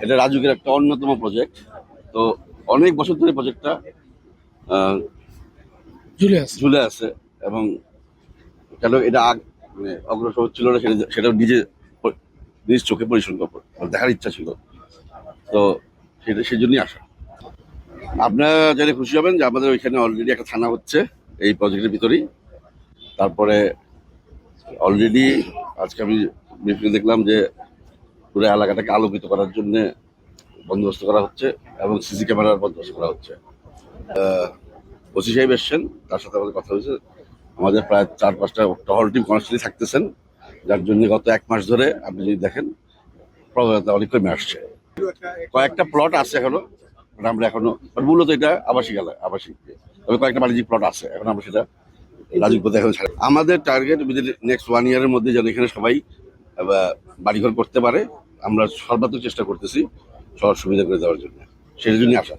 এটা রাজুকের একটা অন্যতম প্রজেক্ট। তো অনেক বছর ধরে প্রজেক্টটা ঝুলে আছে এবং কেন এটা মানে অগ্রসর হচ্ছিল না সেটাও নিজ চোখে পরিশ্রম দেখার ইচ্ছা ছিল। তো সেই জন্যই আসা। আপনারা জেনে খুশি হবেন যে আমাদের ওইখানে অলরেডি একটা থানা হচ্ছে এই প্রজেক্টের ভিতরেই। তারপরে অলরেডি আজকে আমি দেখলাম যে পুরো এলাকাটাকে আলোকিত করার জন্য বন্দোবস্ত করা হচ্ছে এবং সিসি ক্যামেরার বন্দোবস্ত করা হচ্ছে। ওসি সাহেব এসছেন, তার সাথে আমাদের কথা হয়েছে। আমাদের প্রায় 4-5টা টহল টিম কনস্ট্যান্টলি থাকতেছেন, যার জন্য গত 1 মাস ধরে আপনি যদি দেখেন প্রবণতা অনেক কমে আসছে। কয়েকটা প্লট আছে এখনো, আমরা এখনো মূলত এটা আবাসিক তবে কয়েকটা বাণিজ্যিক প্লট আছে, এখন আমরা সেটা রাজুক এখন ছাড়া। আমাদের টার্গেট নেক্সট 1 ইয়ারের মধ্যে যেন এখানে সবাই বাড়িঘর করতে পারে। আমরা সর্বাত্মক চেষ্টা করতেছি সবার সুবিধা করে দেওয়ার জন্য, সেই জন্যই আসা।